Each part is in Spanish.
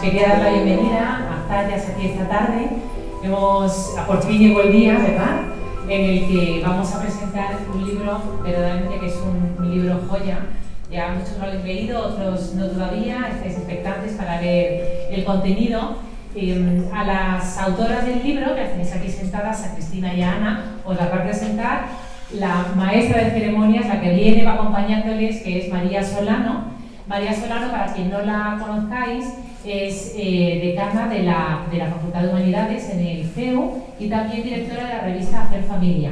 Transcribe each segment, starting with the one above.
quería dar la bienvenida a Zayas aquí esta tarde. Por fin llegó el día, ¿verdad?, en el que vamos a presentar un libro, verdaderamente que es un libro joya. Ya muchos lo han leído, otros no todavía, estáis expectantes para leer el contenido. A las autoras del libro, que tenéis aquí sentadas, a Cristina y a Ana, os las va a presentar la maestra de ceremonias, la que viene va acompañándoles, que es María Solano. María Solano, para quien no la conozcáis, es decana de la Facultad de Humanidades en el CEU y también directora de la revista Hacer Familia.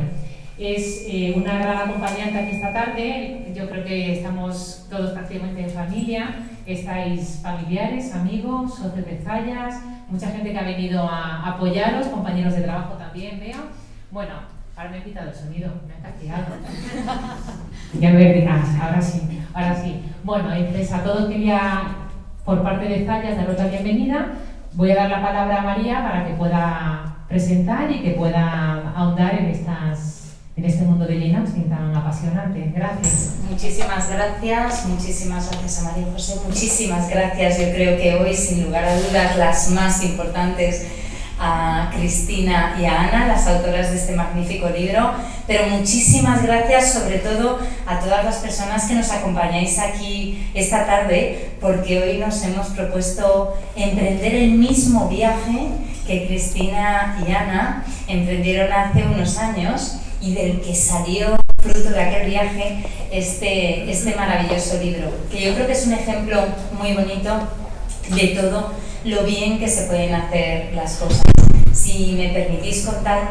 Es una gran acompañante aquí esta tarde. Yo creo que estamos todos prácticamente en familia. Estáis familiares, amigos, socios de Zayas, mucha gente que ha venido a apoyaros, compañeros de trabajo también, veo. Bueno, ahora me he quitado el sonido, me han castigado. Ya me dirás, ahora sí. Bueno, entonces a todos quería, por parte de Zayas, daros la bienvenida. Voy a dar la palabra a María para que pueda presentar y que pueda ahondar en este mundo de Jane Austen tan apasionante. Gracias. Muchísimas gracias a María José, muchísimas gracias. Yo creo que hoy, sin lugar a dudas, las más importantes, a Cristina y a Ana, las autoras de este magnífico libro, pero muchísimas gracias sobre todo a todas las personas que nos acompañáis aquí esta tarde, porque hoy nos hemos propuesto emprender el mismo viaje que Cristina y Ana emprendieron hace unos años y del que salió fruto de aquel viaje este maravilloso libro, que yo creo que es un ejemplo muy bonito de todo lo bien que se pueden hacer las cosas. Si me permitís contar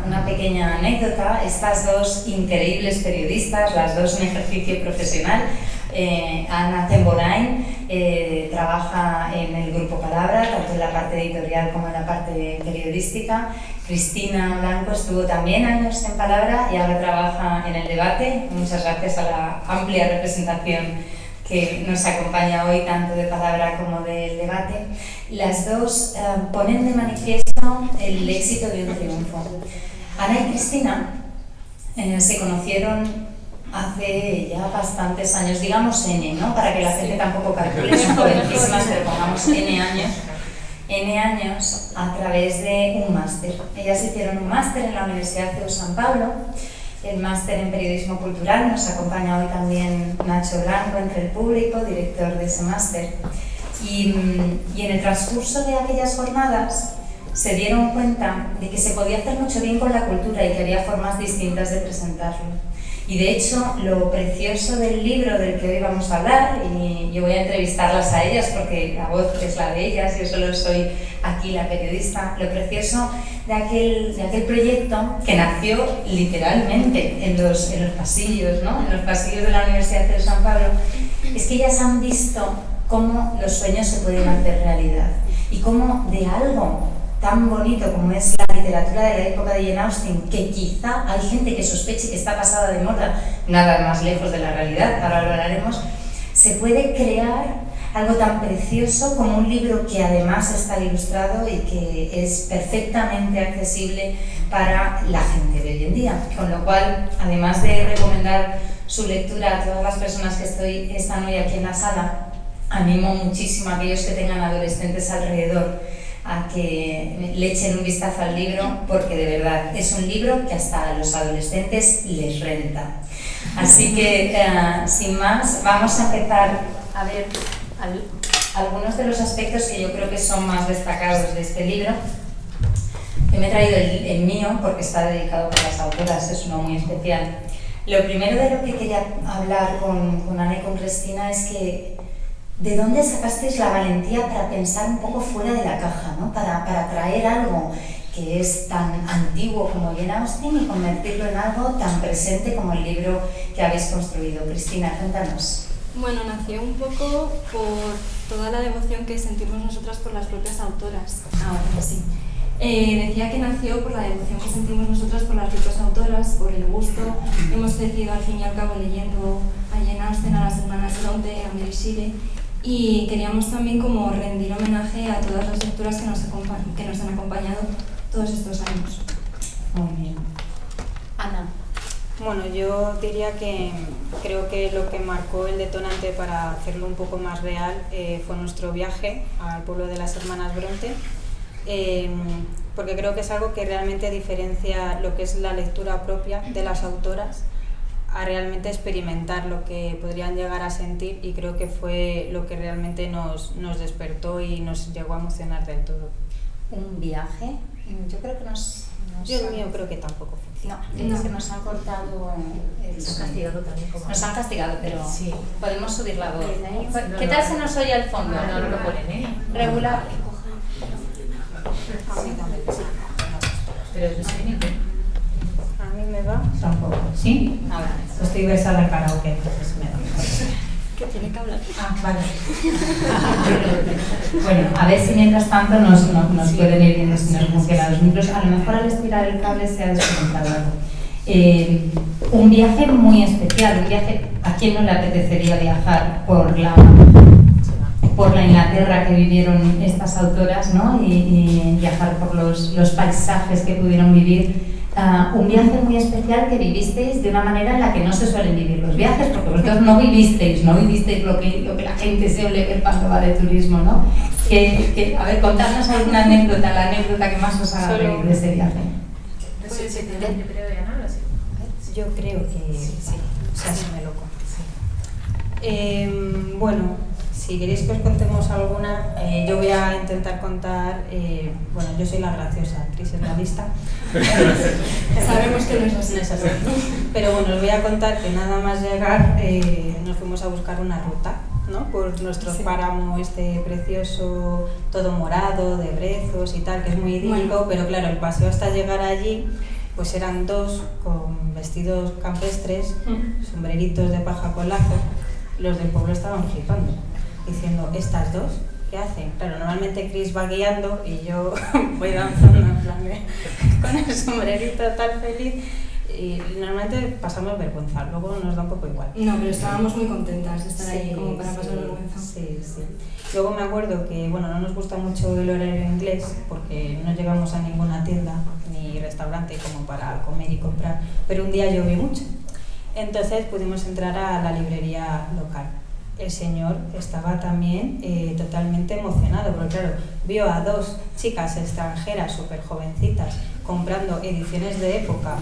una pequeña anécdota, estas dos increíbles periodistas, las dos en ejercicio profesional, Ana Zembolain trabaja en el Grupo Palabra, tanto en la parte editorial como en la parte periodística. Cristina Blanco estuvo también años en Palabra y ahora trabaja en El Debate. Muchas gracias a la amplia representación que nos acompaña hoy, tanto de Palabra como del Debate. Las dos ponen de manifiesto el éxito de un triunfo. Ana y Cristina se conocieron hace ya bastantes años, digamos N, ¿no?, para que la gente tampoco calcule, son jovencísimas, pero pongamos N años a través de un máster. Ellas hicieron un máster en la Universidad CEU San Pablo, el máster en periodismo cultural. Nos acompaña hoy también Nacho Blanco entre el público, director de ese máster. Y en el transcurso de aquellas jornadas se dieron cuenta de que se podía hacer mucho bien con la cultura y que había formas distintas de presentarlo. Y de hecho, lo precioso del libro del que hoy vamos a hablar, y yo voy a entrevistarlas a ellas porque la voz es la de ellas, yo solo soy aquí la periodista, lo precioso de aquel proyecto que nació literalmente en los pasillos, ¿no?, en los pasillos de la Universidad de San Pablo, es que ellas han visto cómo los sueños se pueden hacer realidad y cómo de algo tan bonito como es la literatura de la época de Jane Austen, que quizá hay gente que sospeche que está pasada de moda, nada más lejos de la realidad, ahora lo hablaremos, se puede crear algo tan precioso como un libro que además está ilustrado y que es perfectamente accesible para la gente de hoy en día. Con lo cual, además de recomendar su lectura a todas las personas que están hoy aquí en la sala, animo muchísimo a aquellos que tengan adolescentes alrededor a que le echen un vistazo al libro, porque de verdad es un libro que hasta a los adolescentes les renta. Así que, sin más, vamos a empezar a ver algunos de los aspectos que yo creo que son más destacados de este libro. Yo me he traído el mío porque está dedicado por las autoras, es uno muy especial. Lo primero de lo que quería hablar con Ana y con Cristina es que ¿de dónde sacasteis la valentía para pensar un poco fuera de la caja, ¿no?, para traer algo que es tan antiguo como Jane Austen y convertirlo en algo tan presente como el libro que habéis construido? Cristina, cuéntanos. Bueno, nació un poco por toda la devoción que sentimos nosotras por las propias autoras. Pues sí. Decía que nació por la devoción que sentimos nosotras por las propias autoras, por el gusto. Hemos crecido al fin y al cabo leyendo a Jane Austen, a las hermanas Bronte, a Mary Shelley, y queríamos también como rendir homenaje a todas las lecturas que nos han acompañado todos estos años. Muy bien. Ana. Bueno, yo diría que creo que lo que marcó el detonante para hacerlo un poco más real fue nuestro viaje al pueblo de las Hermanas Bronte, porque creo que es algo que realmente diferencia lo que es la lectura propia de las autoras a realmente experimentar lo que podrían llegar a sentir, y creo que fue lo que realmente nos despertó y nos llegó a emocionar del todo. Un viaje, yo creo que yo el mío creo que tampoco fue. No, es que nos han cortado Nos han castigado también como... Nos han castigado, pero sí. Podemos subir la voz. No, ¿Qué tal se nos oye al fondo? No lo ponen, ¿eh? Regular. Sí, también. Pero no sé ni qué. A mí me va. Tampoco. ¿Sí? Ahora. Estoy versada en karaoke, entonces me da mejor. Que tiene que hablar. Ah, vale. Bueno, a ver si mientras tanto nos pueden ir viendo si nos funcionan los micros. A lo mejor al estirar el cable se ha desconectado algo. Un viaje muy especial, un viaje, ¿a quién no le apetecería viajar por la Inglaterra que vivieron estas autoras, ¿no? Y viajar por los paisajes que pudieron vivir? Un viaje muy especial que vivisteis de una manera en la que no se suelen vivir los viajes, porque vosotros no vivisteis lo que la gente suele ver cuando va de turismo, ¿no? A ver, contadnos alguna anécdota, la anécdota que más os haga reír de ese viaje. Yo creo que sí, o sea, sí me lo cuento. Bueno, si queréis que os contemos alguna, yo voy a intentar contar, bueno, yo soy la graciosa, Cris es la lista. Sabemos que no es así. No es así. Pero bueno, os voy a contar que nada más llegar nos fuimos a buscar una ruta, ¿no? Por nuestro páramo este precioso, todo morado, de brezos y tal, que es muy idílico, pero claro, el paseo hasta llegar allí, pues eran dos con vestidos campestres, sombreritos de paja con lazo. Los del pueblo estaban flipando, diciendo, ¿estas dos qué hacen? Claro, normalmente Cris va guiando y yo voy danzando en plan con el sombrerito tan feliz, y normalmente pasamos vergüenza, luego nos da un poco igual. No, pero estábamos muy contentas de estar Sí, ahí como para pasar vergüenza. Sí, sí. Luego me acuerdo que, bueno, no nos gusta mucho el horario inglés porque no llegamos a ninguna tienda ni restaurante como para comer y comprar, pero un día llovió mucho. Entonces pudimos entrar a la librería local. El señor estaba también totalmente emocionado, porque claro, vio a dos chicas extranjeras súper jovencitas comprando ediciones de época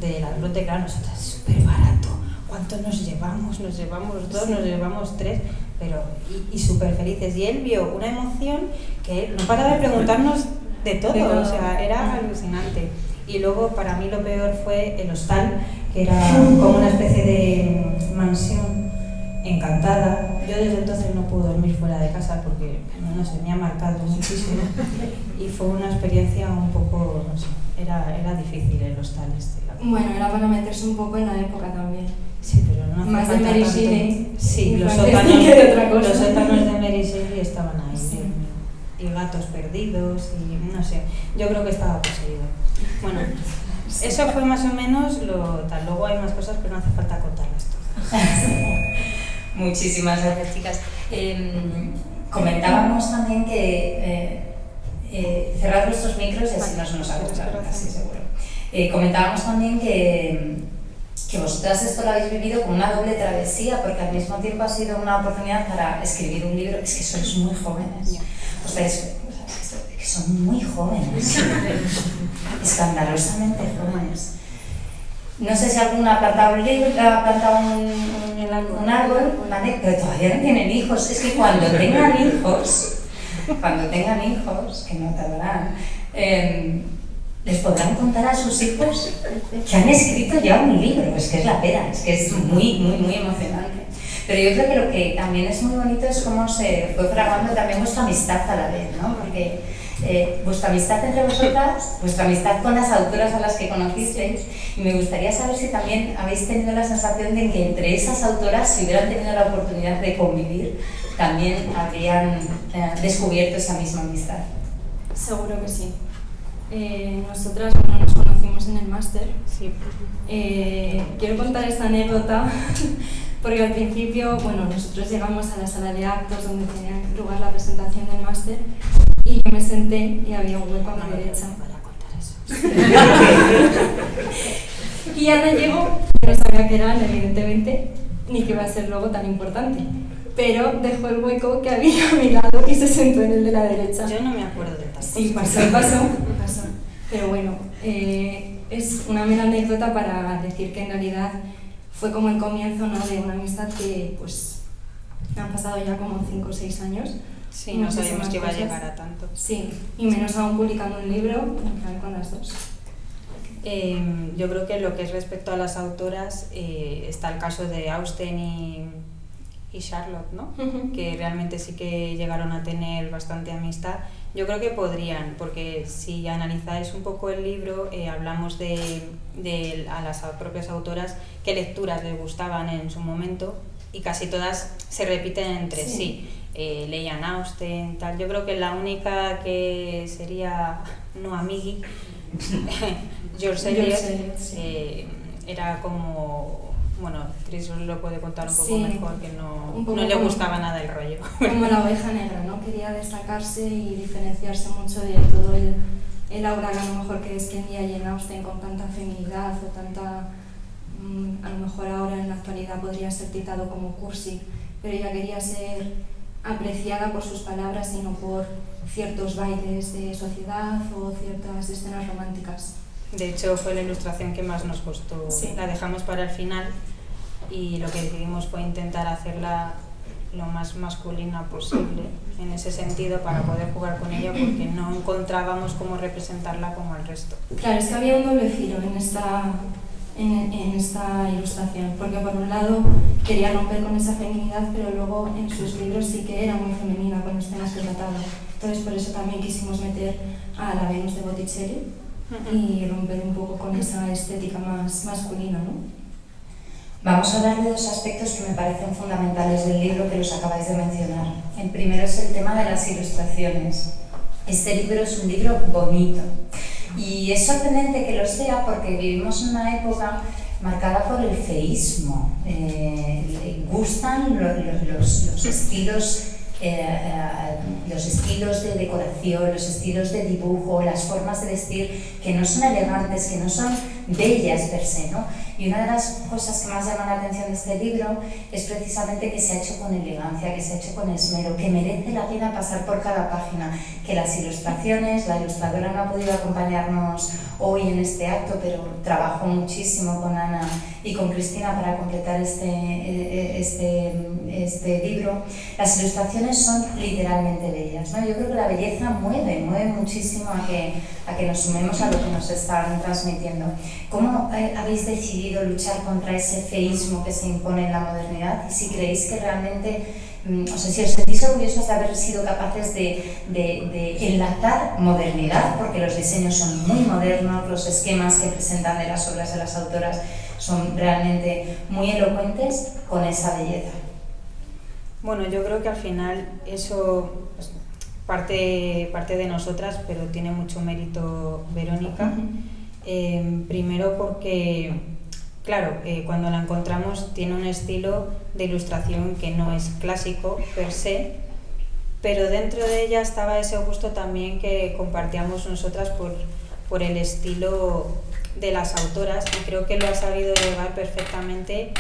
de las Bronte, claro, nosotras, súper barato, ¿cuánto nos llevamos? Nos llevamos dos, nos llevamos tres, pero y súper felices. Y él vio una emoción que él no paraba de preguntarnos de todo, o sea, era alucinante. Y luego para mí lo peor fue el hostal, que era como una especie de mansión encantada. Yo desde entonces no puedo dormir fuera de casa porque, no sé, me ha marcado muchísimo. Y fue una experiencia un poco, no sé, era difícil el hostal este. Bueno, era para meterse un poco en la época también. Sí, pero no hace más de falta Mary tanto. Shelley. Sí, los sótanos de Mary Shelley estaban ahí. Sí. Y gatos perdidos y no sé, yo creo que estaba poseído. Bueno, eso fue más o menos lo tal. Luego hay más cosas, pero no hace falta contarlas todas. Muchísimas gracias, chicas. Comentábamos también que cerrad vuestros micros y así nos acostumbramos, casi seguro. Comentábamos también que vosotras esto lo habéis vivido como una doble travesía, porque al mismo tiempo ha sido una oportunidad para escribir un libro. Es que sois muy jóvenes. Ustedes que son muy jóvenes, escandalosamente jóvenes. No sé si alguna ha plantado un árbol, ¿vale? Pero todavía no tienen hijos. Es que cuando tengan hijos, que no tardarán, les podrán contar a sus hijos que han escrito ya un libro. Es que es la pena, es que es muy, muy, muy emocionante. Pero yo creo que lo que también es muy bonito es cómo se fue fraguando también vuestra amistad a la vez, ¿no? Porque vuestra amistad entre vosotras, vuestra amistad con las autoras a las que conocisteis, y me gustaría saber si también habéis tenido la sensación de que entre esas autoras, si hubieran tenido la oportunidad de convivir, también habrían descubierto esa misma amistad. Seguro que sí. Nosotras, bueno, nos conocimos en el máster. Sí. Quiero contar esta anécdota porque al principio, bueno, nosotros llegamos a la sala de actos donde tenía lugar la presentación del máster y yo me senté y había un hueco a mi derecha. Y Ana llegó, no sabía que era Ana, evidentemente, ni que iba a ser luego tan importante. Pero dejó el hueco que había a mi lado y se sentó en el de la derecha. Yo no me acuerdo de tal. Sí, pasó. Pero bueno, es una mera anécdota para decir que en realidad fue como el comienzo, ¿no?, de una amistad que pues han pasado ya como 5 o 6 años. Sí, no sabíamos que iba a llegar a tanto. Sí, y menos aún publicando un libro, en plan con las dos. Yo creo que lo que es respecto a las autoras, está el caso de Austen y Charlotte, ¿no? Que realmente sí que llegaron a tener bastante amistad. Yo creo que podrían, porque si analizáis un poco el libro, hablamos a las propias autoras qué lecturas les gustaban en su momento y casi todas se repiten entre sí. Leían Austen, tal. Yo creo que la única que sería no amigui, George Eliot, era como, bueno, Chris lo puede contar un poco mejor, que no le gustaba nada el rollo. Como la oveja negra, ¿no? Quería destacarse y diferenciarse mucho de todo el aura que a lo mejor que desprendía Jane Austen con tanta feminidad o tanta, a lo mejor ahora en la actualidad podría ser titulado como cursi, pero ella quería ser apreciada por sus palabras y no por ciertos bailes de sociedad o ciertas escenas románticas. De hecho, fue la ilustración que más nos costó. Sí. La dejamos para el final y lo que decidimos fue intentar hacerla lo más masculina posible en ese sentido para poder jugar con ella, porque no encontrábamos cómo representarla como el resto. Claro, es que había un doble filo en esta ilustración, porque por un lado quería romper con esa feminidad, pero luego en sus libros sí que era muy femenina con los temas que trataba. Entonces por eso también quisimos meter a la Venus de Botticelli y romper un poco con esa estética más masculina, ¿no? Vamos a hablar de 2 aspectos que me parecen fundamentales del libro que los acabáis de mencionar. El primero es el tema de las ilustraciones. Este libro es un libro bonito. Y es sorprendente que lo sea porque vivimos en una época marcada por el feísmo. Gustan los estilos de decoración, los estilos de dibujo, las formas de vestir que no son elegantes, que no son bellas per se, ¿no? Y una de las cosas que más llaman la atención de este libro es precisamente que se ha hecho con elegancia, que se ha hecho con esmero, que merece la pena pasar por cada página, que las ilustraciones, la ilustradora no ha podido acompañarnos hoy en este acto, pero trabajó muchísimo con Ana y con Cristina para completar este libro. Las ilustraciones son literalmente bellas, ¿no? Yo creo que la belleza mueve muchísimo a que nos sumemos a lo que nos están transmitiendo. ¿Cómo habéis decidido luchar contra ese feísmo que se impone en la modernidad? Y si creéis que realmente, o sea, si os sentís orgullosos de haber sido capaces de enlazar modernidad, porque los diseños son muy modernos, los esquemas que presentan de las obras de las autoras son realmente muy elocuentes con esa belleza. Bueno, yo creo que al final eso pues, parte de nosotras, pero tiene mucho mérito Verónica. Primero porque, claro, cuando la encontramos tiene un estilo de ilustración que no es clásico per se, pero dentro de ella estaba ese gusto también que compartíamos nosotras por el estilo de las autoras, y creo que lo ha sabido llevar perfectamente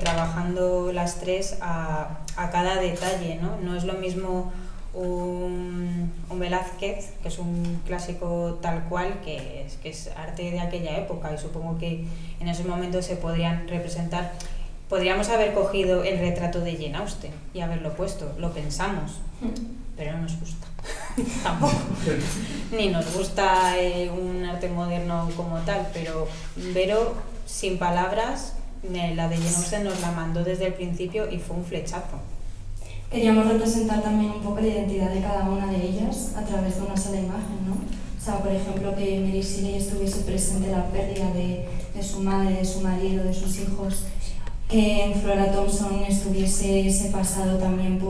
trabajando las tres a cada detalle, ¿no? No es lo mismo un Velázquez, que es un clásico tal cual, que es arte de aquella época, y supongo que en ese momento se podrían representar. Podríamos haber cogido el retrato de Jane Austen y haberlo puesto, lo pensamos, pero no nos gusta. Tampoco. Ni nos gusta un arte moderno como tal, pero Vero, sin palabras, la de Jane Austen nos la mandó desde el principio y fue un flechazo. Queríamos representar también un poco la identidad de cada una de ellas a través de una sola imagen, ¿no? O sea, por ejemplo, que Mary Shelley estuviese presente la pérdida de su madre, de su marido, de sus hijos, que en Flora Thompson estuviese ese pasado también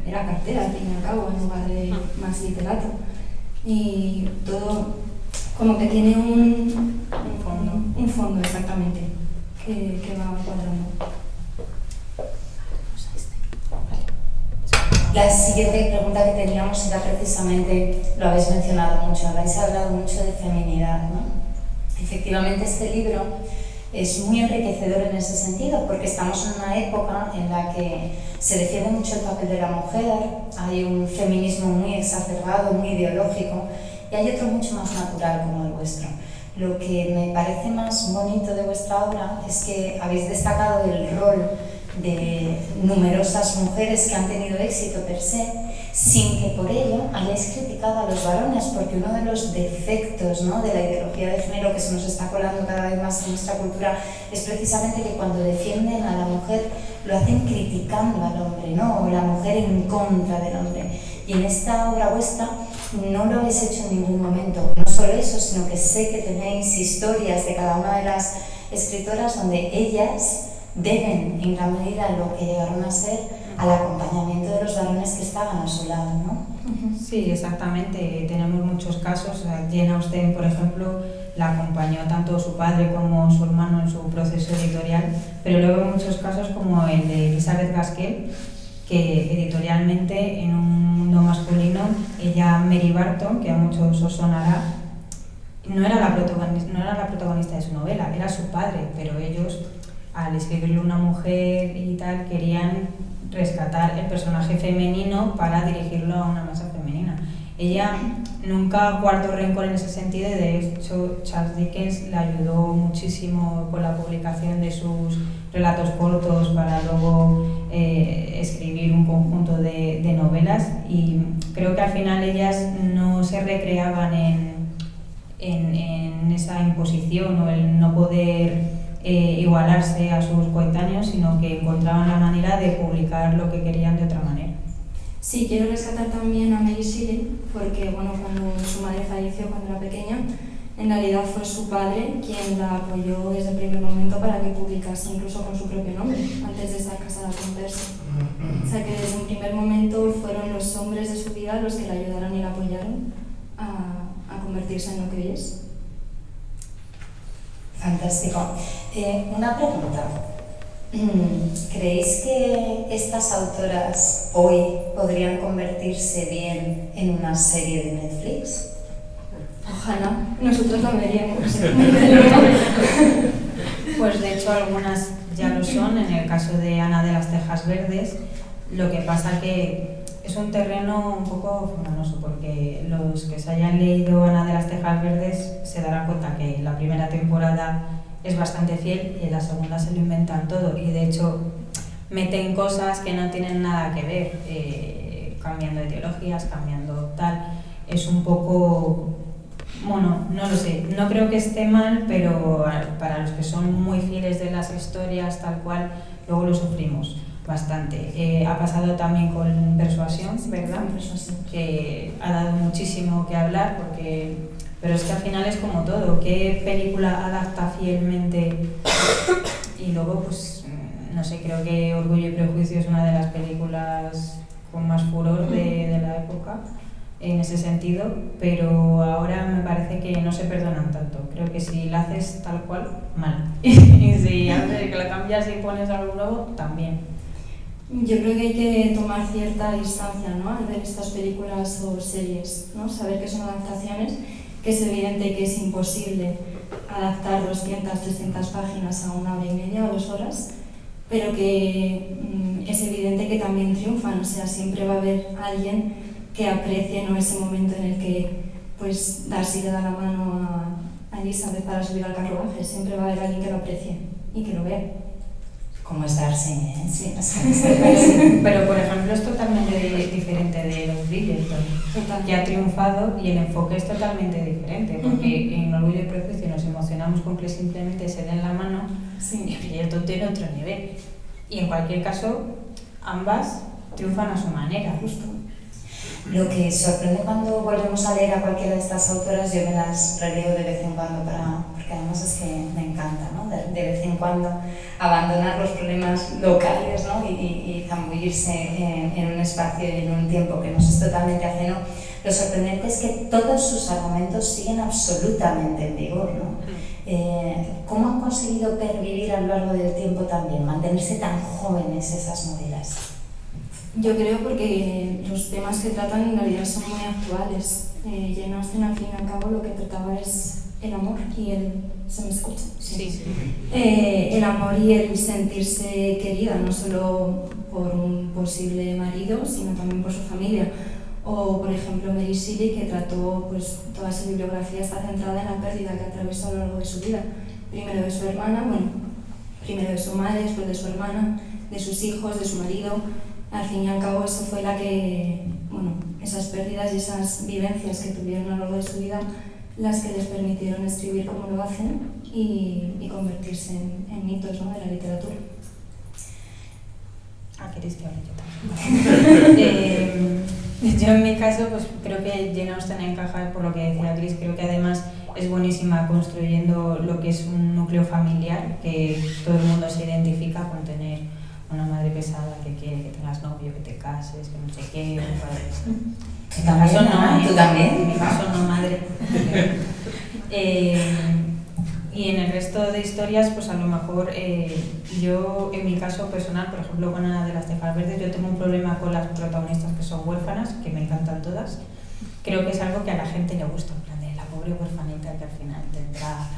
era cartera, al fin y al cabo, en lugar de más literato. Y todo como que tiene un fondo exactamente, que va cuadrando. La siguiente pregunta que teníamos era precisamente, lo habéis mencionado mucho, habéis hablado mucho de feminidad, ¿no? Efectivamente, este libro es muy enriquecedor en ese sentido, porque estamos en una época en la que se defiende mucho el papel de la mujer, hay un feminismo muy exacerbado, muy ideológico, y hay otro mucho más natural como el vuestro. Lo que me parece más bonito de vuestra obra es que habéis destacado el rol de numerosas mujeres que han tenido éxito per se, sin que por ello hayáis criticado a los varones, porque uno de los defectos, ¿no?, de la ideología de género que se nos está colando cada vez más en nuestra cultura es precisamente que cuando defienden a la mujer lo hacen criticando al hombre, ¿no?, o la mujer en contra del hombre. Y en esta obra vuestra no lo habéis hecho en ningún momento. No solo eso, sino que sé que tenéis historias de cada una de las escritoras donde ellas deben, en gran medida, lo que llegaron a ser al acompañamiento de los varones que estaban a su lado, ¿no? Sí, exactamente. Tenemos muchos casos. Jane Austen, por ejemplo, la acompañó tanto su padre como su hermano en su proceso editorial, pero luego hay muchos casos como el de Elizabeth Gaskell, que editorialmente, en un mundo masculino, ella, Mary Barton, que a muchos os sonará, no era la protagonista de su novela, era su padre, pero ellos, al escribirle una mujer y tal, querían rescatar el personaje femenino para dirigirlo a una masa femenina. Ella nunca guardó rencor en ese sentido, y de hecho Charles Dickens le ayudó muchísimo con la publicación de sus relatos cortos para luego escribir un conjunto de novelas, y creo que al final ellas no se recreaban en esa imposición o el no poder igualarse a sus coetáneos, sino que encontraban la manera de publicar lo que querían de otra manera. Sí, quiero rescatar también a Mary Shelley, porque bueno, cuando su madre falleció cuando era pequeña, en realidad fue su padre quien la apoyó desde el primer momento para que publicase incluso con su propio nombre, antes de estar casada con Percy. O sea que desde un primer momento fueron los hombres de su vida los que la ayudaron y la apoyaron a convertirse en lo que hoy es. Fantástico. Una pregunta. ¿Creéis que estas autoras hoy podrían convertirse bien en una serie de Netflix? Ojalá, nosotros la veríamos. Pues de hecho algunas ya lo son, en el caso de Ana de las Tejas Verdes. Lo que pasa que es un terreno un poco fumanoso, porque los que se hayan leído Ana de las Tejas Verdes se darán cuenta que la primera temporada es bastante fiel y en la segunda se lo inventan todo, y de hecho meten cosas que no tienen nada que ver, cambiando ideologías, cambiando tal. Es un poco, bueno, no lo sé, no creo que esté mal, pero para los que son muy fieles de las historias tal cual, luego lo sufrimos bastante. Ha pasado también con Persuasión, ¿verdad? Persuasión. Que ha dado muchísimo que hablar, pero es que al final es como todo, ¿qué película adapta fielmente? Y luego, pues, no sé, creo que Orgullo y Prejuicio es una de las películas con más furor de la época en ese sentido, pero ahora me parece que no se perdonan tanto. Creo que si la haces tal cual, mal. Y si haces que la cambias y pones algo nuevo, también. Yo creo que hay que tomar cierta distancia, ¿no?, al ver estas películas o series, ¿no? Saber que son adaptaciones, que es evidente que es imposible adaptar 200, 300 páginas a 1 hora y media o 2 horas, pero que es evidente que también triunfan. O sea, siempre va a haber alguien que aprecie, ¿no?, ese momento en el que pues Darcy le da la mano a Elizabeth para subir al carruaje. Siempre va a haber alguien que lo aprecie y que lo vea. Como es Darcy, ¿eh? Sí. Pero, por ejemplo, es totalmente diferente de los Bridgerton, que ha triunfado, y el enfoque es totalmente diferente, porque en Orgullo y Prejuicio nos emocionamos con que simplemente se den la mano, Sí. y Bridgerton tiene otro nivel. Y en cualquier caso, ambas triunfan a su manera. Justo. Lo que sorprende cuando volvemos a leer a cualquiera de estas autoras, yo me las releo de vez en cuando, porque además es que me encanta, ¿no?, de vez en cuando abandonar los problemas locales, ¿no?, y zambullirse en un espacio y en un tiempo que nos es totalmente ajeno. Lo sorprendente es que todos sus argumentos siguen absolutamente en vigor, ¿no? ¿Cómo han conseguido pervivir a lo largo del tiempo también, mantenerse tan jóvenes esas novelas? Yo creo porque los temas que tratan en realidad son muy actuales. Jane Austen, al fin y al cabo, lo que trataba es el amor y el... ¿Se me escucha? Sí. El amor y el sentirse querida, no solo por un posible marido, sino también por su familia. O, por ejemplo, Mary Shelley, que trató, pues, toda su bibliografía está centrada en la pérdida que atravesó a lo largo de su vida. Primero de su hermana, primero de su madre, después de su hermana, de sus hijos, de su marido. Al fin y al cabo, eso fue la que, esas pérdidas y esas vivencias que tuvieron a lo largo de su vida, las que les permitieron escribir como lo hacen y convertirse en mitos, ¿no?, de la literatura. ¿Queréis que hable yo también? Yo en mi caso, pues creo que Jane Austen encaja, por lo que decía Chris, creo que además es buenísima construyendo lo que es un núcleo familiar, que todo el mundo se identifica con tener una madre pesada que quiere que tengas novio, que te cases, que no sé qué, un padre pesado. En mi caso no, ¿tú también? En mi caso no, madre. Y en el resto de historias, pues a lo mejor yo, en mi caso personal, por ejemplo con Ana de las Tejas Verdes, yo tengo un problema con las protagonistas que son huérfanas, que me encantan todas. Creo que es algo que a la gente le gusta, en plan de la pobre huérfanita que al final tendrá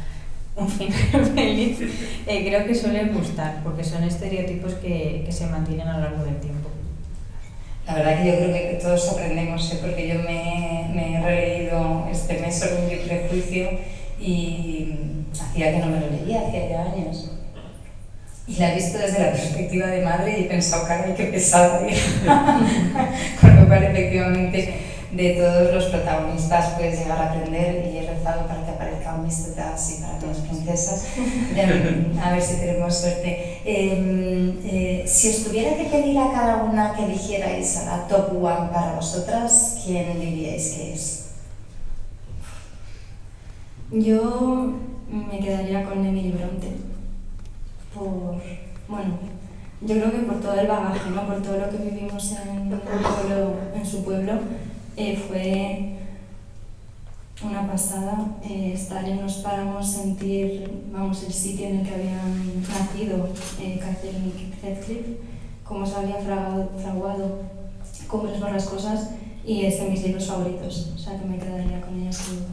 un final feliz. Creo que suelen gustar, porque son estereotipos que se mantienen a lo largo del tiempo. La verdad que yo creo que todos aprendemos, porque yo me he releído este mes Orgullo y Prejuicio y hacía que no me lo leía, hacía ya años. Y la he visto desde la perspectiva de madre y he pensado, caray, qué pesada. Con lo cual, efectivamente, de todos los protagonistas puedes llegar a aprender, y he rezado para que aparezcan mis tetas y para todas las princesas. A ver si tenemos suerte. Si os tuviera que pedir a cada una que eligierais a la top one para vosotras, ¿quién diríais que es? Yo me quedaría con Emily Bronte. Yo creo que por todo el bagaje, ¿no?, por todo lo que vivimos en su pueblo, fue una pasada estar en los páramos, sentir, el sitio en el que habían nacido Catherine y Heathcliff, cómo se había fraguado, cómo les van las cosas, y es de mis libros favoritos, o sea que me quedaría con ella seguro.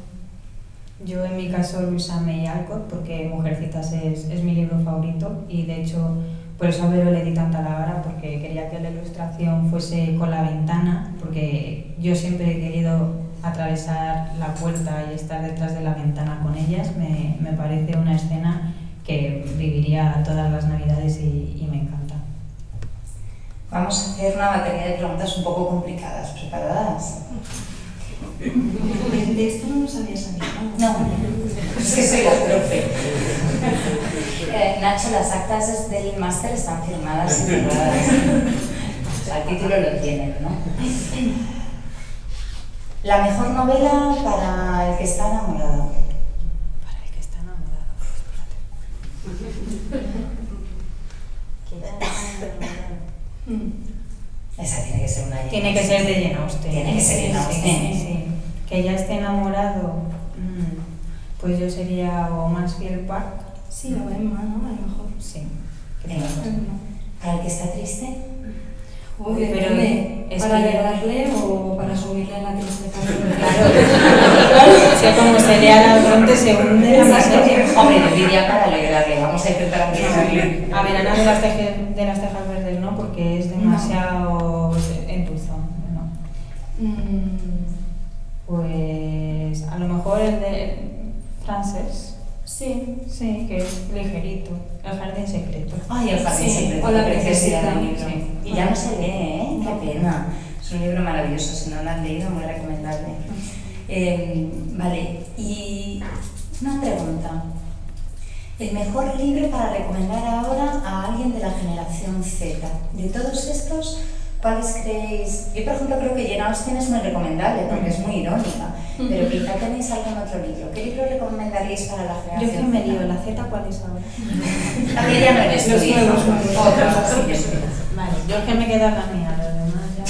Yo en mi caso Louisa May Alcott, porque Mujercitas es mi libro favorito, y de hecho por eso a Vero le di tanta la vara, porque quería que la ilustración fuese con la ventana, porque yo siempre he querido atravesar la puerta y estar detrás de la ventana con ellas. Me parece una escena que viviría todas las navidades y me encanta. Vamos a hacer una batería de preguntas un poco complicadas. ¿Preparadas? De esto no nos habías hablado. No, es que soy la profe. Nacho, las actas del máster están firmadas y cerradas. O sea, el título lo tienen, ¿no? La mejor novela para el que está enamorado. Para el que está enamorado. Esa tiene que ser una... Tiene que ser de Jane Austen. Tiene que ser Jane Austen. Sí. Que ya esté enamorado, pues yo sería o Mansfield Park. Sí, o Emma, ¿no? A lo mejor. Sí. ¿Para el que está triste? Uy, pero es ¿para que... alegrarle o para subirle la tristeza? Claro. O sea, como se lea la Bronte se hunde la miseria. Hombre, yo diría para alegrarle. Vamos a intentar alegrarle. A ver, Ana de las Tejas Verdes no, porque es demasiado entuzón, ¿no? Pues a lo mejor el de Frances. Sí, que es ligerito. El jardín secreto. Ay, el jardín secreto. O la preciosidad princesita. del libro. Sí. Y ya no se lee, ¿eh? Qué pena. Es un libro maravilloso. Si no lo han leído, muy recomendable. Vale, y una pregunta. El mejor libro para recomendar ahora a alguien de la generación Z. De todos estos, ¿cuáles creéis? Yo, por ejemplo, creo que Jane Austen es muy recomendable porque es muy irónica, pero quizá tenéis algún otro libro. ¿Qué libro recomendaríais para la generación Yo Z? que me lío, ¿la Z cuál es ahora? También ya no eres tú, hijo. Otros, así que sí. Vale, yo es que me queda la mía, los demás ya...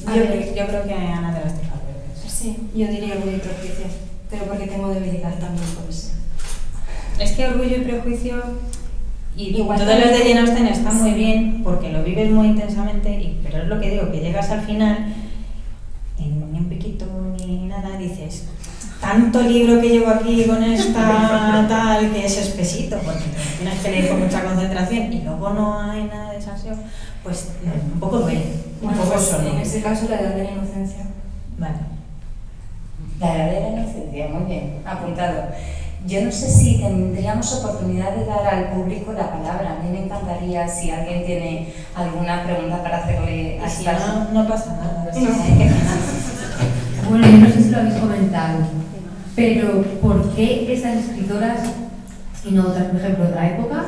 Vale. Yo creo que Ana de las Tejas Verdes. Sí, yo diría Orgullo y Prejuicio, pero porque tengo debilidad también por eso. Es que Orgullo y Prejuicio y Igual todos los de también, Jane Austen están muy sí. bien porque lo vives muy intensamente, pero es lo que digo, que llegas al final y ni un piquito ni nada, dices, tanto libro que llevo aquí con esta tal, que es espesito, porque tienes que leer con mucha concentración y luego no hay nada de salseo, pues un poco duele, un poco pues, solo. en ese caso la edad de la inocencia. Vale. La edad de la inocencia, muy bien, apuntado. Yo no sé si tendríamos oportunidad de dar al público la palabra. A mí me encantaría si alguien tiene alguna pregunta para hacerle a Si estas... no pasa nada. Bueno, yo no sé si lo habéis comentado, pero ¿por qué esas escritoras y no otras, por ejemplo, de otra época?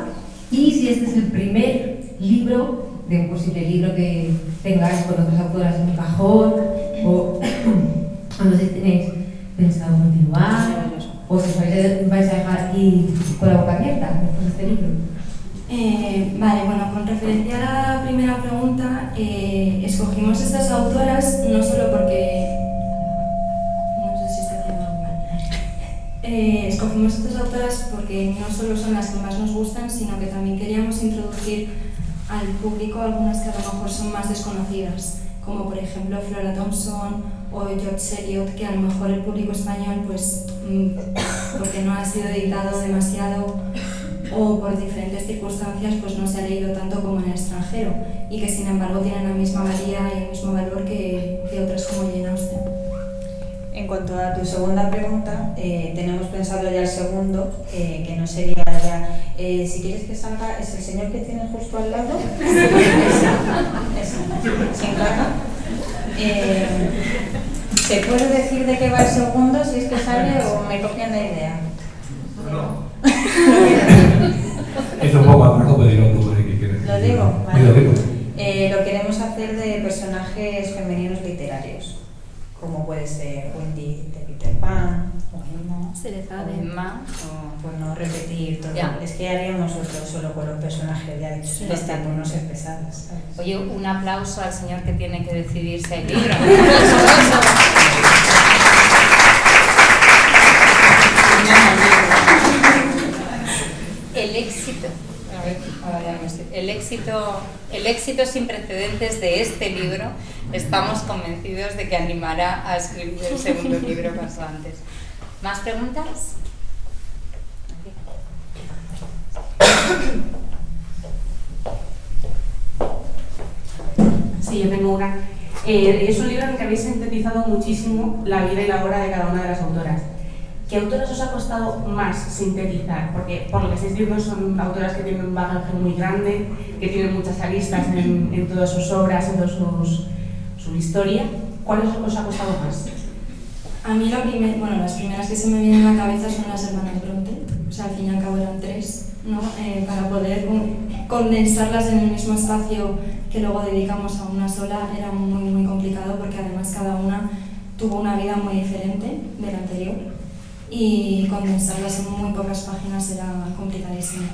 Y si este es el primer libro de un posible libro que tengáis con otras autoras en un cajón, o no sé si tenéis pensado continuar, o si vais a dejar aquí con la boca abierta después de este libro. Vale, bueno, con referencia a la primera pregunta, escogimos estas autoras no solo porque... No sé si está haciendo algo mal. Escogimos estas autoras porque no solo son las que más nos gustan, sino que también queríamos introducir al público algunas que a lo mejor son más desconocidas, como por ejemplo Flora Thompson o George Eliot, que a lo mejor el público español, pues porque no ha sido editado demasiado o por diferentes circunstancias, pues no se ha leído tanto como en el extranjero, y que sin embargo tienen la misma valía y el mismo valor que otras como Jane Austen. En cuanto a tu segunda pregunta, tenemos pensado ya el segundo, que no sería ya... si quieres que salga, es el señor que tienes justo al lado. Ese, sin cara. ¿Se puede decir de qué va el segundo, si es que sale o me copian la idea? No. Es un poco atraco, pero dirlo tú de qué quieres. ¿Lo digo? Vale. Sí, lo digo. Lo queremos hacer de personajes femeninos literarios, como puede ser Wendy de Peter Pan, O Emma, Cerezade. o Emma, por no repetir todo. Ya. Es que haríamos otro solo con los personajes de ahí, Sí. este, por no ser pesadas, ¿sabes? Oye, un aplauso al señor que tiene que decidir si hay libro. El éxito, a ver, ahora ya no sé. El éxito sin precedentes de este libro, estamos convencidos de que animará a escribir el segundo libro cuanto antes. ¿Más preguntas? Sí, yo tengo una. Es un libro en el que habéis sintetizado muchísimo la vida y la obra de cada una de las autoras. ¿Qué autoras os ha costado más sintetizar? Porque por lo que estáis viendo son autoras que tienen un bagaje muy grande, que tienen muchas aristas en todas sus obras, en toda su historia. ¿Cuál os ha costado más? A mí las primeras que se me vienen a la cabeza son las hermanas Bronte, o sea, al fin y al cabo eran tres, ¿no? Para poder condensarlas en el mismo espacio que luego dedicamos a una sola era muy, muy complicado, porque además cada una tuvo una vida muy diferente de la anterior y condensarlas en muy pocas páginas era complicadísimo.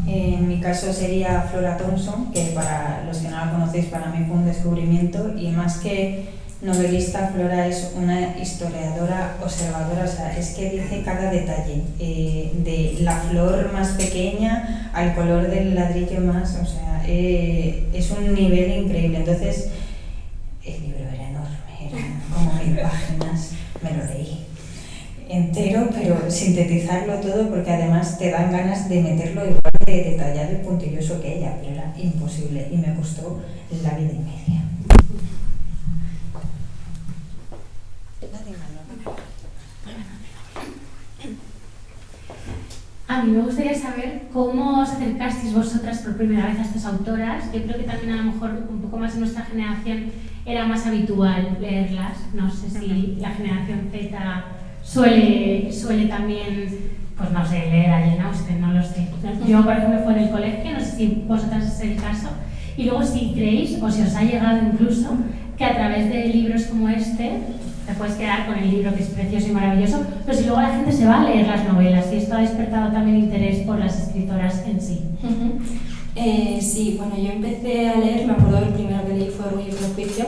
En mi caso sería Flora Thompson, que para los que no la conocéis, para mí fue un descubrimiento, y más que novelista, Flora es una historiadora observadora, o sea, es que dice cada detalle, de la flor más pequeña al color del ladrillo más, o sea, es un nivel increíble. Entonces, el libro era enorme, eran como 1000 páginas, me lo leí entero, pero sintetizarlo todo, porque además te dan ganas de meterlo igual de detallado y puntilloso que ella, pero era imposible y me costó la vida y media. A mí me gustaría saber cómo os acercasteis vosotras por primera vez a estas autoras. Yo creo que también a lo mejor un poco más en nuestra generación era más habitual leerlas. No sé si la generación Z suele también, pues no sé, leer a Jane Austen, no lo sé. Yo, por ejemplo, fue en el colegio, no sé si vosotras es el caso. Y luego si creéis, o si os ha llegado incluso, que a través de libros como este te puedes quedar con el libro, que es precioso y maravilloso, pero si luego la gente se va a leer las novelas, y esto ha despertado también interés por las escritoras en sí. Sí, bueno, yo empecé a leer, me acuerdo que el primero que leí fue Orgullo y Prejuicio,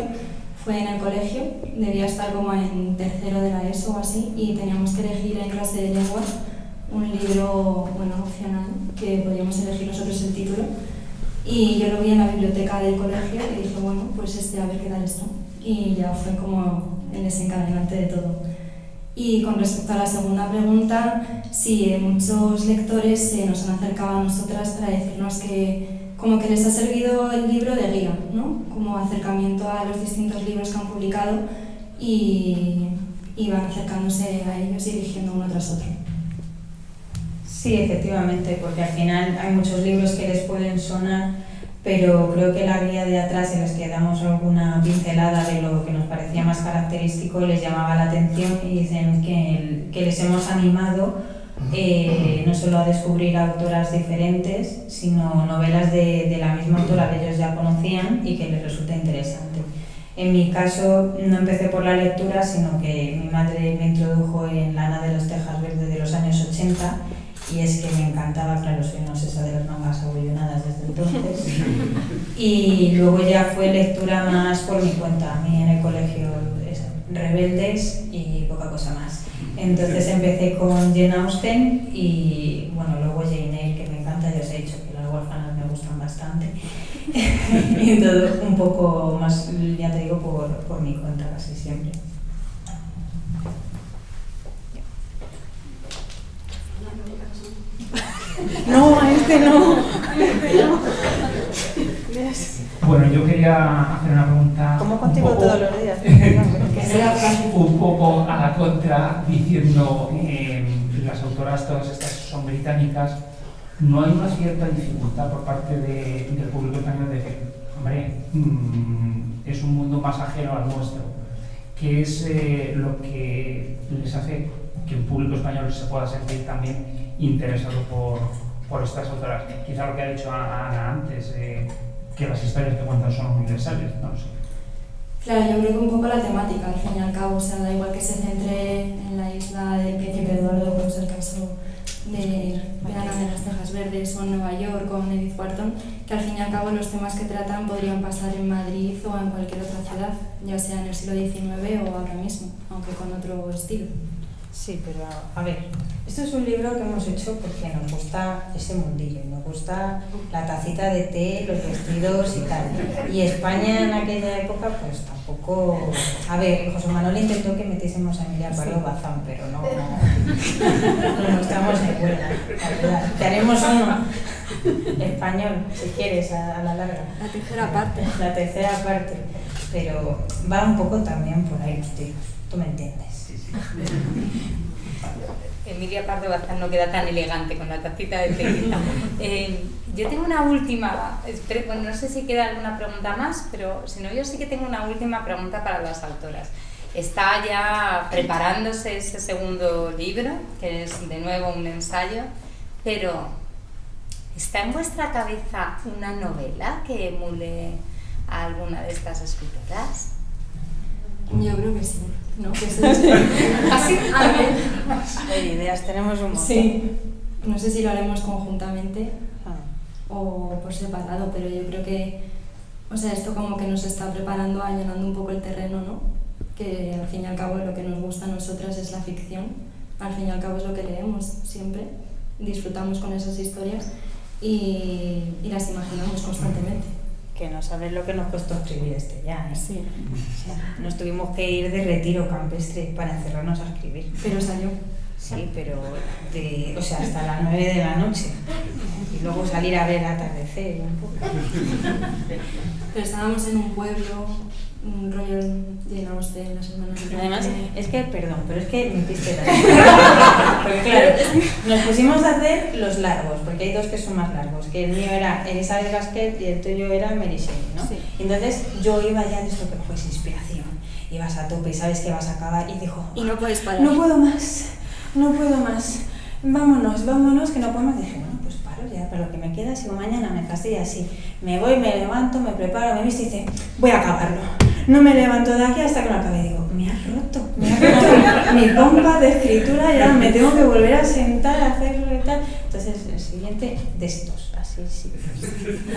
fue en el colegio, debía estar como en tercero de la ESO o así, y teníamos que elegir en clase de lengua un libro, bueno, opcional, que podíamos elegir nosotros el título, y yo lo vi en la biblioteca del colegio y dije, bueno, pues a ver qué tal está. Y ya fue como el desencadenante de todo. Y con respecto a la segunda pregunta, sí, muchos lectores se nos han acercado a nosotras para decirnos que como que les ha servido el libro de guía, ¿no? Como acercamiento a los distintos libros que han publicado y van acercándose a ellos y eligiendo uno tras otro. Sí, efectivamente, porque al final hay muchos libros que les pueden sonar, pero creo que la guía de atrás, en los que damos alguna pincelada de lo que nos parecía más característico, les llamaba la atención y dicen que les hemos animado no solo a descubrir autoras diferentes, sino novelas de la misma autora que ellos ya conocían y que les resulta interesante. En mi caso no empecé por la lectura, sino que mi madre me introdujo en La Ana de los Tejas Verdes de los años 80 y es que me encantaba, claro, soy una obsesa de las mangas abullonadas desde entonces. Y luego ya fue lectura más por mi cuenta. A mí en el colegio Rebeldes y poca cosa más. Entonces empecé con Jane Austen y bueno, luego Jane Eyre, que me encanta, ya os he dicho que las huérfanas me gustan bastante. Y todo un poco más, ya te digo, por mi cuenta casi siempre. No, a este no. Bueno, yo quería hacer una pregunta. Como contigo poco, todos los días. un poco a la contra, diciendo las autoras, todas estas son británicas. ¿No hay una cierta dificultad por parte del público español de decir, hombre, es un mundo más ajeno al nuestro? ¿Qué es lo que les hace que un público español se pueda sentir también interesado por estas autoras? Quizá lo que ha dicho Ana antes, que las historias que cuentan son universales, no lo sé. Claro, yo creo que un poco la temática, al fin y al cabo, o sea, da igual que se centre en la isla del Príncipe Eduardo, como es el caso de Ana de las Tejas Verdes, o en Nueva York, o en Edith Wharton, que al fin y al cabo los temas que tratan podrían pasar en Madrid o en cualquier otra ciudad, ya sea en el siglo XIX o ahora mismo, aunque con otro estilo. Sí, pero a ver, esto es un libro que hemos hecho porque nos gusta ese mundillo, nos gusta la tacita de té, los vestidos y tal. Y España en aquella época pues tampoco... A ver, José Manuel intentó que metiésemos a Emilia Pardo Bazán, pero no estamos de acuerdo. Te haremos uno español, si quieres, a la larga. La tercera parte. La tercera parte, pero va un poco también por ahí los tiros, tú me entiendes. Emilia Pardo Bazán no queda tan elegante con la tacita de té. Yo tengo una última, bueno, no sé si queda alguna pregunta más, pero si no, yo sí que tengo una última pregunta para las autoras. Está ya preparándose ese segundo libro, que es de nuevo un ensayo, pero ¿está en vuestra cabeza una novela que emule a alguna de estas escritoras? Yo creo que sí, ¿no? ¿Así? A ver. Ideas tenemos un montón. Sí. No sé si lo haremos conjuntamente o por separado, pero yo creo que, o sea, esto como que nos está preparando, allanando un poco el terreno, ¿no? Que al fin y al cabo lo que nos gusta a nosotras es la ficción, al fin y al cabo es lo que leemos siempre, disfrutamos con esas historias y las imaginamos constantemente. Que no sabes lo que nos costó escribir este ya, ¿eh? Sí. O sea, nos tuvimos que ir de retiro campestre para encerrarnos a escribir. Pero salió. Sí, pero o sea, hasta las 9 de la noche. Y luego salir a ver el atardecer un poco. Pero estábamos en un pueblo, un rollo llenados de las hermanas. Además, es que, perdón, pero es que me hiciste la... Porque claro, nos pusimos a hacer los largos, porque hay dos que son más largos, que el mío era Elizabeth Gaskell y el tuyo era Mary Shelley, ¿no? Sí. Entonces yo iba ya de esto que pues inspiración, ibas a tope y sabes que vas a acabar y dijo, Y no puedes parar. no puedo más, vámonos, que no puedo más. Dije, bueno, pues paro ya, pero lo que me queda, si mañana me fastidia así, me voy, me levanto, me preparo, me visto y dice, voy a acabarlo. No me levanto de aquí hasta que lo acabe. Digo, me has roto mi pompa de escritura, ya me tengo que volver a sentar, a hacerlo y tal. Entonces, el siguiente, de estos, así, sí.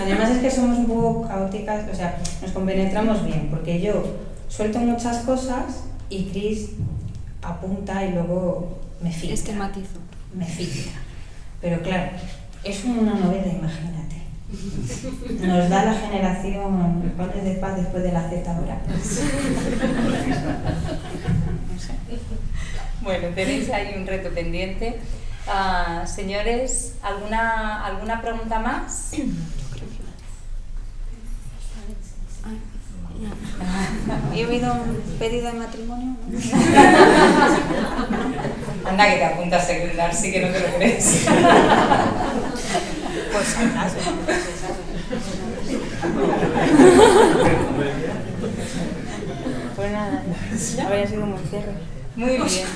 Además es que somos un poco caóticas, o sea, nos compenetramos bien, porque yo suelto muchas cosas y Chris apunta y luego me filtra. Esquematizo. Me filtra. Pero claro, es una novela, imagínate. Nos da la generación Padres de Paz después de la Z ahora. No sé. Bueno, tenéis ahí un reto pendiente. Señores, ¿alguna pregunta más? He oído un pedido de matrimonio, ¿no? Anda, que te apuntas a secundar, sí que no te lo crees. Pues acaso. Pues nada, habría sido muy cierre. Muy bien.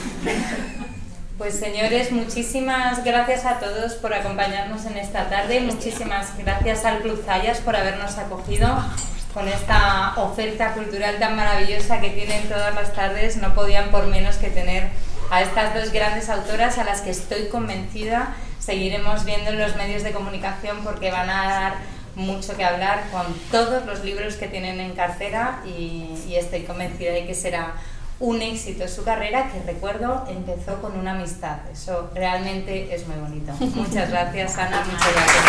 Pues señores, muchísimas gracias a todos por acompañarnos en esta tarde. Muchísimas gracias al Club Zayas por habernos acogido con esta oferta cultural tan maravillosa que tienen todas las tardes. No podían por menos que tener a estas dos grandes autoras a las que estoy convencida seguiremos viendo en los medios de comunicación porque van a dar mucho que hablar con todos los libros que tienen en cartera y estoy convencida de que será un éxito su carrera, que recuerdo empezó con una amistad. Eso realmente es muy bonito. Muchas gracias, Ana, muchas gracias.